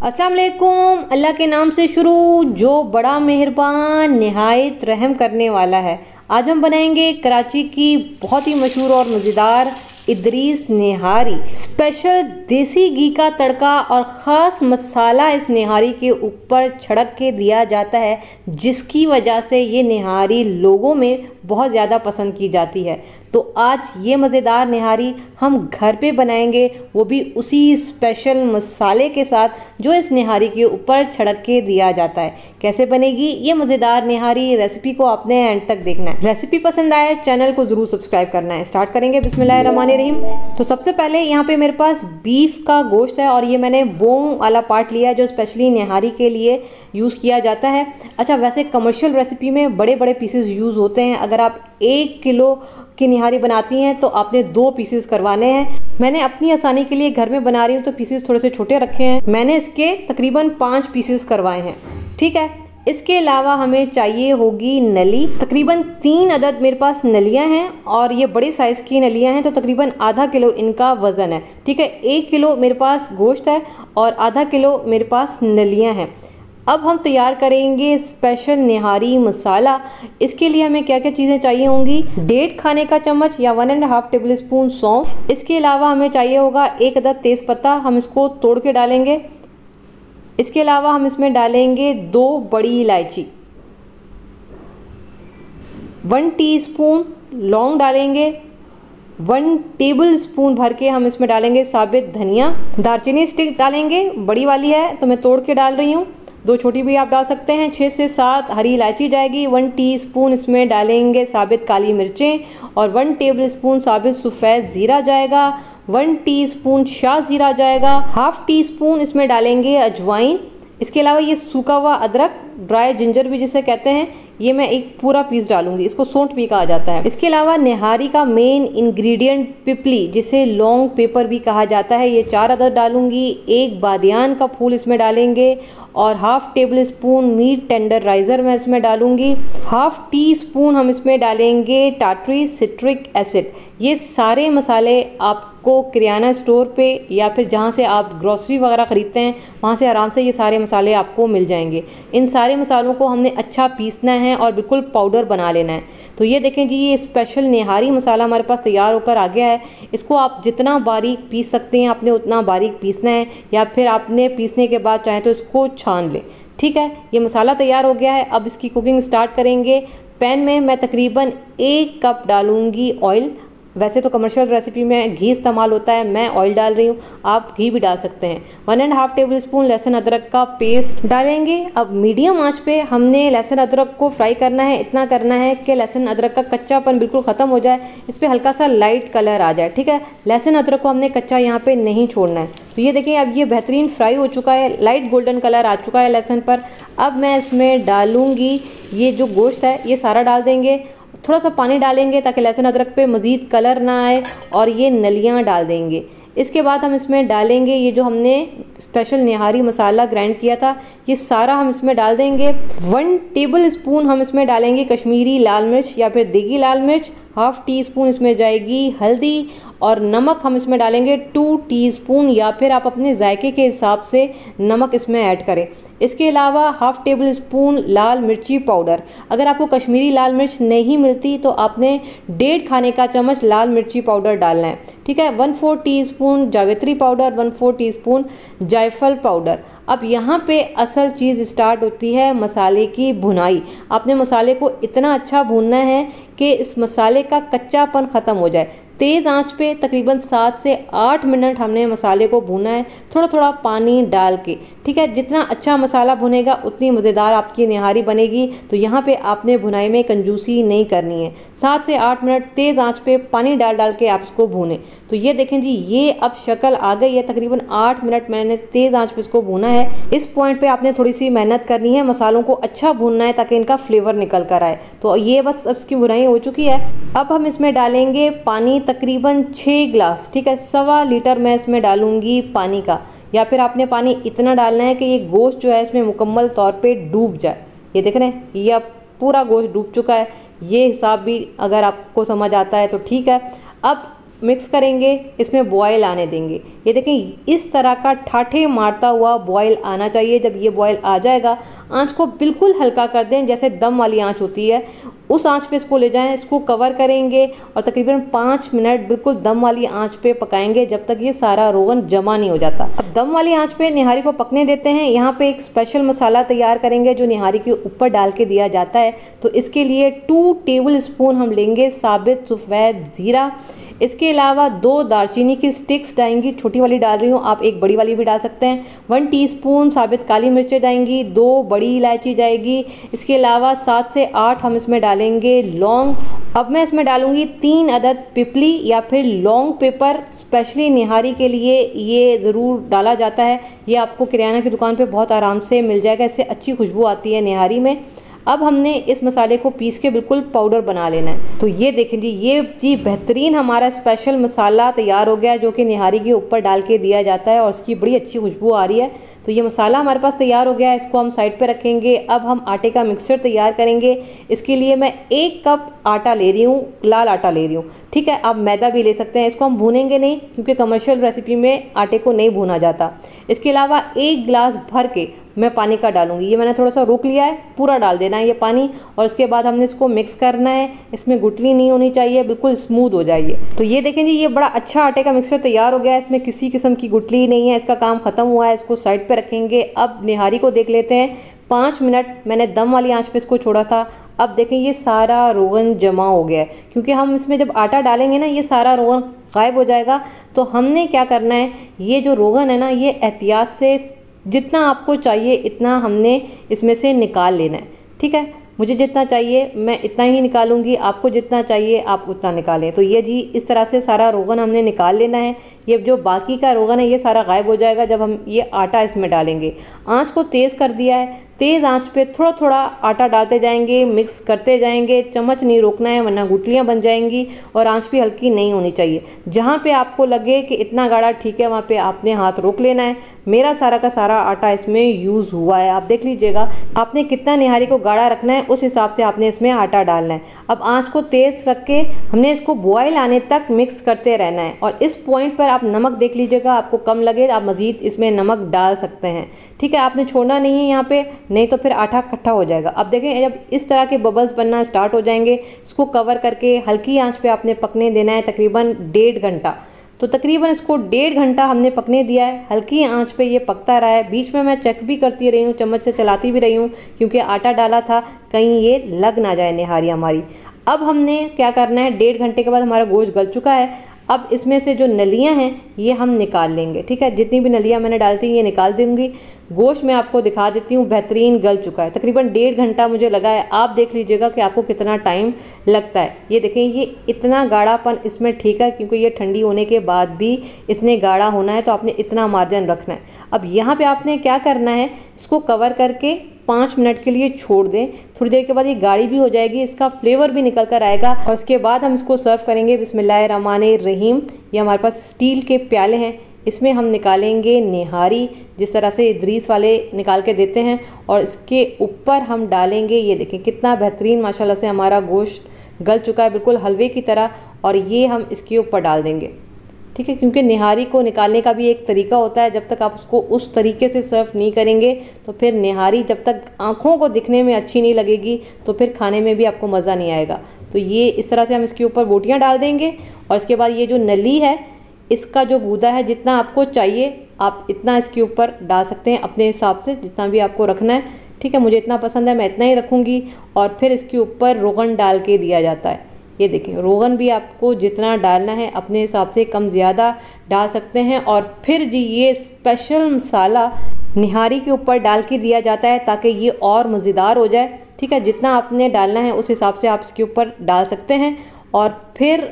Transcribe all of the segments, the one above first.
अस्सलाम वालेकुम। अल्लाह के नाम से शुरू जो बड़ा मेहरबान निहायत रहम करने वाला है। आज हम बनाएंगे कराची की बहुत ही मशहूर और मज़ेदार इदरीस निहारी। स्पेशल देसी घी का तड़का और ख़ास मसाला इस निहारी के ऊपर छिड़क के दिया जाता है, जिसकी वजह से ये निहारी लोगों में बहुत ज़्यादा पसंद की जाती है। तो आज ये मज़ेदार निहारी हम घर पे बनाएंगे, वो भी उसी स्पेशल मसाले के साथ जो इस निहारी के ऊपर छिड़क के दिया जाता है। कैसे बनेगी ये मज़ेदार निहारी, रेसिपी को आपने एंड तक देखना है। रेसिपी पसंद आए चैनल को ज़रूर सब्सक्राइब करना है। स्टार्ट करेंगे बिस्मिल्लाहिर्रहमानिर्रहीम। तो सबसे पहले यहाँ पे मेरे पास बीफ का गोश्त है और ये मैंने बोन वाला पार्ट लिया है जो स्पेशली निहारी के लिए यूज़ किया जाता है। अच्छा, वैसे कमर्शियल रेसिपी में बड़े बड़े पीसेस यूज़ होते हैं। अगर आप 1 किलो की निहारी बनाती हैं तो आपने 2 पीसेस करवाने हैं। मैंने अपनी आसानी के लिए घर में बना रही हूँ तो पीसेस थोड़े से छोटे रखे हैं। मैंने इसके तकरीबन 5 पीसेस करवाए हैं। ठीक है, इसके अलावा हमें चाहिए होगी नली। तकरीबन 3 अदद मेरे पास नलियां हैं और ये बड़े साइज़ की नलियां हैं, तो तकरीबन आधा किलो इनका वज़न है। ठीक है, 1 किलो मेरे पास गोश्त है और आधा किलो मेरे पास नलियां हैं। अब हम तैयार करेंगे स्पेशल निहारी मसाला। इसके लिए हमें क्या क्या चीज़ें चाहिए होंगी। 1.5 खाने का चम्मच या 1.5 टेबल स्पून सौंफ। इसके अलावा हमें चाहिए होगा 1 अदद तेज़पत्ता, हम इसको तोड़ के डालेंगे। इसके अलावा हम इसमें डालेंगे 2 बड़ी इलायची, 1 टीस्पून लौंग डालेंगे, 1 टेबल स्पून भर के हम इसमें डालेंगे साबित धनिया। दालचीनी स्टिक डालेंगे, बड़ी वाली है तो मैं तोड़ के डाल रही हूँ, 2 छोटी भी आप डाल सकते हैं। 6 से 7 हरी इलायची जाएगी। 1 टीस्पून इसमें डालेंगे साबित काली मिर्चें और 1 टेबल स्पून साबित सफ़ेद ज़ीरा जाएगा। 1 टीस्पून शाह ज़ीरा जाएगा। हाफ टी स्पून इसमें डालेंगे अजवाइन। इसके अलावा ये सूखा हुआ अदरक, ड्राई जिंजर भी जिसे कहते हैं, ये मैं एक पूरा पीस डालूंगी। इसको सौंठ भी कहा जाता है। इसके अलावा निहारी का मेन इंग्रेडिएंट पिपली, जिसे लॉन्ग पेपर भी कहा जाता है, ये 4 अदद डालूंगी। 1 बादियान का फूल इसमें डालेंगे और half tablespoon meat tenderiser मैं इसमें डालूंगी। हाफ टी स्पून हम इसमें डालेंगे टाटरी सिट्रिक एसिड। ये सारे मसाले आपको किराना स्टोर पे या फिर जहाँ से आप ग्रोसरी वगैरह ख़रीदते हैं वहाँ से आराम से ये सारे मसाले आपको मिल जाएंगे। इन सारे मसालों को हमने अच्छा पीसना है और बिल्कुल पाउडर बना लेना है। तो ये देखें जी, ये स्पेशल निहारी मसाला हमारे पास तैयार होकर आ गया है। इसको आप जितना बारीक पीस सकते हैं आपने उतना बारीक पीसना है, या फिर आपने पीसने के बाद चाहें तो इसको छान लें। ठीक है, ये मसाला तैयार हो गया है। अब इसकी कुकिंग स्टार्ट करेंगे। पैन में मैं तकरीबन 1 कप डालूंगी ऑयल। वैसे तो कमर्शियल रेसिपी में घी इस्तेमाल होता है, मैं ऑयल डाल रही हूँ, आप घी भी डाल सकते हैं। 1.5 टेबल स्पून लहसुन अदरक का पेस्ट डालेंगे। अब मीडियम आंच पे हमने लहसुन अदरक को फ्राई करना है। इतना करना है कि लहसुन अदरक का कच्चापन बिल्कुल ख़त्म हो जाए, इस पर हल्का सा लाइट कलर आ जाए। ठीक है, लहसुन अदरक को हमने कच्चा यहाँ पे नहीं छोड़ना है। तो ये देखिए, अब ये बेहतरीन फ्राई हो चुका है, लाइट गोल्डन कलर आ चुका है लहसुन पर। अब मैं इसमें डालूँगी ये जो गोश्त है, ये सारा डाल देंगे। थोड़ा सा पानी डालेंगे ताकि लहसुन अदरक पे मज़ीद कलर ना आए, और ये नलियाँ डाल देंगे। इसके बाद हम इसमें डालेंगे ये जो हमने स्पेशल निहारी मसाला ग्राइंड किया था, ये सारा हम इसमें डाल देंगे। 1 टेबल स्पून हम इसमें डालेंगे कश्मीरी लाल मिर्च या फिर देगी लाल मिर्च। हाफ टी स्पून इसमें जाएगी हल्दी, और नमक हम इसमें डालेंगे 2 टीस्पून, या फिर आप अपने जायके के हिसाब से नमक इसमें ऐड करें। इसके अलावा हाफ टेबल स्पून लाल मिर्ची पाउडर। अगर आपको कश्मीरी लाल मिर्च नहीं मिलती तो आपने 1.5 खाने का चम्मच लाल मिर्ची पाउडर डालना है। ठीक है, 1/4 टीस्पून जावित्री पाउडर, 1/4 टीस्पून जायफल पाउडर। अब यहाँ पे असल चीज़ स्टार्ट होती है मसाले की भुनाई। आपने मसाले को इतना अच्छा भूनना है कि इस मसाले का कच्चापन ख़त्म हो जाए। तेज़ आंच पे तकरीबन 7 से 8 मिनट हमने मसाले को भूना है, थोड़ा थोड़ा पानी डाल के। ठीक है, जितना अच्छा मसाला भुनेगा उतनी मज़ेदार आपकी निहारी बनेगी। तो यहाँ पे आपने भुनाई में कंजूसी नहीं करनी है। 7 से 8 मिनट तेज़ आंच पे पानी डाल डाल के आप इसको भूनें। तो ये देखें जी, ये अब शक्ल आ गई है। तकरीबन 8 मिनट मैंने तेज़ आंच पे इसको भूना है। इस पॉइंट पे आपने थोड़ी सी मेहनत करनी है, मसालों को अच्छा भूनना है ताकि इनका फ्लेवर निकल कर आए। तो ये बस अब इसकी भुनाई हो चुकी है। अब हम इसमें डालेंगे पानी, तकरीबन 6 गिलास। ठीक है, 1.25 लीटर मैं इसमें डालूंगी पानी का, या फिर आपने पानी इतना डालना है कि ये गोश्त जो है इसमें मुकम्मल तौर पे डूब जाए। ये देख रहे हैं, ये अब पूरा गोश्त डूब चुका है। ये हिसाब भी अगर आपको समझ आता है तो ठीक है। अब मिक्स करेंगे, इसमें बॉयल आने देंगे। ये देखें इस तरह का ठाठे मारता हुआ बॉयल आना चाहिए। जब ये बॉयल आ जाएगा, आंच को बिल्कुल हल्का कर दें, जैसे दम वाली आंच होती है उस आंच पे इसको ले जाएं। इसको कवर करेंगे और तकरीबन 5 मिनट बिल्कुल दम वाली आंच पे पकाएंगे जब तक ये सारा रोगन जमा नहीं हो जाता। अब दम वाली आंच पे निहारी को पकने देते हैं। यहाँ पे एक स्पेशल मसाला तैयार करेंगे जो निहारी के ऊपर डाल के दिया जाता है। तो इसके लिए 2 टेबल स्पून हम लेंगे साबित सफ़ेद ज़ीरा। इसके अलावा 2 दालचीनी की स्टिक्स डालेंगी, छोटी वाली डाल रही हूँ, आप एक बड़ी वाली भी डाल सकते हैं। 1 टीस्पून साबित काली मिर्चें जाएंगी, 2 बड़ी इलायची जाएगी। इसके अलावा 7 से 8 हम इसमें डालेंगे लौंग। अब मैं इसमें डालूंगी 3 अदद पिपली या फिर लौंग पेपर। स्पेशली निहारी के लिए ये ज़रूर डाला जाता है। ये आपको किराना की दुकान पे बहुत आराम से मिल जाएगा, इससे अच्छी खुशबू आती है निहारी में। अब हमने इस मसाले को पीस के बिल्कुल पाउडर बना लेना है। तो ये देखें जी, ये जी बेहतरीन हमारा स्पेशल मसाला तैयार हो गया जो कि निहारी के ऊपर डाल के दिया जाता है और उसकी बड़ी अच्छी खुशबू आ रही है। तो ये मसाला हमारे पास तैयार हो गया है, इसको हम साइड पे रखेंगे। अब हम आटे का मिक्सचर तैयार करेंगे। इसके लिए मैं 1 कप आटा ले रही हूँ, लाल आटा ले रही हूँ, ठीक है। आप मैदा भी ले सकते हैं। इसको हम भूनेंगे नहीं क्योंकि कमर्शियल रेसिपी में आटे को नहीं भूना जाता। इसके अलावा 1 गिलास भर के मैं पानी का डालूंगी। ये मैंने थोड़ा सा रोक लिया है, पूरा डाल देना है ये पानी। और उसके बाद हमने इसको मिक्स करना है। इसमें गुठली नहीं होनी चाहिए, बिल्कुल स्मूथ हो जाइए। तो ये देखें जी, ये बड़ा अच्छा आटे का मिक्सचर तैयार हो गया है। इसमें किसी किस्म की गुठली नहीं है, इसका काम खत्म हुआ है। इसको साइड पे रखेंगे। अब निहारी को देख लेते हैं। 5 मिनट मैंने दम वाली आंच पे इसको छोड़ा था। अब देखें ये सारा रोगन जमा हो गया है, क्योंकि हम इसमें जब आटा डालेंगे ना ये सारा रोगन गायब हो जाएगा। तो हमने क्या करना है, ये जो रोगन है ना, ये एहतियात से जितना आपको चाहिए इतना हमने इसमें से निकाल लेना है, ठीक है। मुझे जितना चाहिए मैं इतना ही निकालूंगी, आपको जितना चाहिए आप उतना निकालें। तो ये जी इस तरह से सारा रोगन हमने निकाल लेना है। ये जो बाकी का रोगन है ये सारा गायब हो जाएगा जब हम ये आटा इसमें डालेंगे। आंच को तेज़ कर दिया है, तेज़ आंच पे थोड़ा थोड़ा आटा डालते जाएंगे, मिक्स करते जाएंगे। चम्मच नहीं रोकना है वरना गुठलियाँ बन जाएंगी। और आंच भी हल्की नहीं होनी चाहिए। जहाँ पे आपको लगे कि इतना गाढ़ा ठीक है वहाँ पे आपने हाथ रोक लेना है। मेरा सारा का सारा आटा इसमें यूज़ हुआ है, आप देख लीजिएगा। आपने कितना निहारी को गाढ़ा रखना है उस हिसाब से आपने इसमें आटा डालना है। अब आंच को तेज़ रख के हमने इसको बॉयल आने तक मिक्स करते रहना है। और इस पॉइंट पर आप नमक देख लीजिएगा, आपको कम लगे आप मज़ीद इसमें नमक डाल सकते हैं, ठीक है। आपने छोड़ना नहीं है यहाँ पे, नहीं तो फिर आटा इकट्ठा हो जाएगा। अब देखें जब इस तरह के बबल्स बनना स्टार्ट हो जाएंगे, इसको कवर करके हल्की आंच पे आपने पकने देना है तकरीबन 1.5 घंटा। तो तकरीबन इसको 1.5 घंटा हमने पकने दिया है। हल्की आंच पे ये पकता रहा है। बीच में मैं चेक भी करती रही हूँ, चम्मच से चलाती भी रही हूँ, क्योंकि आटा डाला था कहीं ये लग ना जाए निहारी हमारी। अब हमने क्या करना है, 1.5 घंटे के बाद हमारा गोश्त गल चुका है। अब इसमें से जो नलियां हैं ये हम निकाल लेंगे, ठीक है। जितनी भी नलियां मैंने डाली थी ये निकाल दूंगी। गोश्त मैं आपको दिखा देती हूँ, बेहतरीन गल चुका है। तकरीबन 1.5 घंटा मुझे लगा है। आप देख लीजिएगा कि आपको कितना टाइम लगता है। ये देखें ये इतना गाढ़ापन इसमें ठीक है, क्योंकि ये ठंडी होने के बाद भी इसने गाढ़ा होना है, तो आपने इतना मार्जिन रखना है। अब यहाँ पे आपने क्या करना है, इसको कवर करके 5 मिनट के लिए छोड़ दें। थोड़ी देर के बाद ये गाढ़ी भी हो जाएगी, इसका फ्लेवर भी निकल कर आएगा। और उसके बाद हम इसको सर्व करेंगे। बिस्मिल्लाहिर्रहमानिर्रहीम। ये हमारे पास स्टील के प्याले हैं, इसमें हम निकालेंगे निहारी, जिस तरह से इदरीस वाले निकाल के देते हैं। और इसके ऊपर हम डालेंगे, ये देखें कितना बेहतरीन माशाल्लाह से हमारा गोश्त गल चुका है, बिल्कुल हलवे की तरह। और ये हम इसके ऊपर डाल देंगे, ठीक है। क्योंकि निहारी को निकालने का भी एक तरीका होता है। जब तक आप उसको उस तरीके से सर्व नहीं करेंगे तो फिर निहारी जब तक आँखों को दिखने में अच्छी नहीं लगेगी तो फिर खाने में भी आपको मज़ा नहीं आएगा। तो ये इस तरह से हम इसके ऊपर बोटियाँ डाल देंगे। और इसके बाद ये जो नली है इसका जो गूदा है, जितना आपको चाहिए आप इतना इसके ऊपर डाल सकते हैं अपने हिसाब से, जितना भी आपको रखना है, ठीक है। मुझे इतना पसंद है मैं इतना ही रखूँगी। और फिर इसके ऊपर रोगन डाल के दिया जाता है। ये देखें रोगन भी आपको जितना डालना है अपने हिसाब से कम ज़्यादा डाल सकते हैं। और फिर जी ये स्पेशल मसाला निहारी के ऊपर डाल के दिया जाता है ताकि ये और मज़ेदार हो जाए, ठीक है। जितना आपने डालना है उस हिसाब से आप इसके ऊपर डाल सकते हैं। और फिर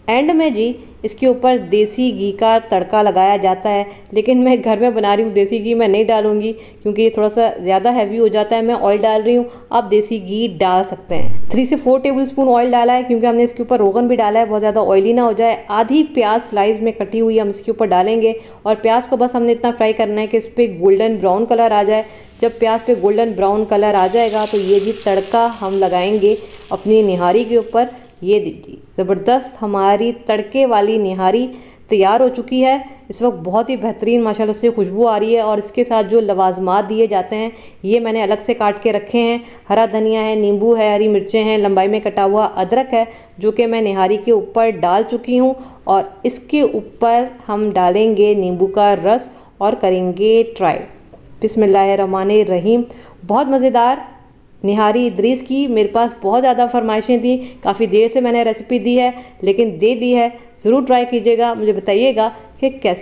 एंड में जी इसके ऊपर देसी घी का तड़का लगाया जाता है। लेकिन मैं घर में बना रही हूँ, देसी घी मैं नहीं डालूंगी क्योंकि ये थोड़ा सा ज़्यादा हैवी हो जाता है। मैं ऑयल डाल रही हूँ, आप देसी घी डाल सकते हैं। 3 से 4 टेबल स्पून ऑयल डाला है क्योंकि हमने इसके ऊपर रोगन भी डाला है, बहुत ज़्यादा ऑयली ना हो जाए। आधी प्याज स्लाइस में कटी हुई हम इसके ऊपर डालेंगे। और प्याज को बस हमने इतना फ्राई करना है कि इस पर गोल्डन ब्राउन कलर आ जाए। जब प्याज पे गोल्डन ब्राउन कलर आ जाएगा तो ये जी तड़का हम लगाएंगे अपनी निहारी के ऊपर। ये देखिए ज़बरदस्त हमारी तड़के वाली निहारी तैयार हो चुकी है। इस वक्त बहुत ही बेहतरीन माशाल्लाह से खुशबू आ रही है। और इसके साथ जो लवाजमात दिए जाते हैं ये मैंने अलग से काट के रखे हैं। हरा धनिया है, नींबू है, हरी मिर्चें हैं, लंबाई में कटा हुआ अदरक है, जो कि मैं निहारी के ऊपर डाल चुकी हूँ। और इसके ऊपर हम डालेंगे नींबू का रस और करेंगे ट्राई। बिस्मिल्लाहिर्रहमानिर्रहीम। बहुत मज़ेदार निहारी इदरीस की मेरे पास बहुत ज़्यादा फरमाइशें थी, काफ़ी देर से मैंने रेसिपी दी है लेकिन दे दी है। ज़रूर ट्राई कीजिएगा, मुझे बताइएगा कि कैसी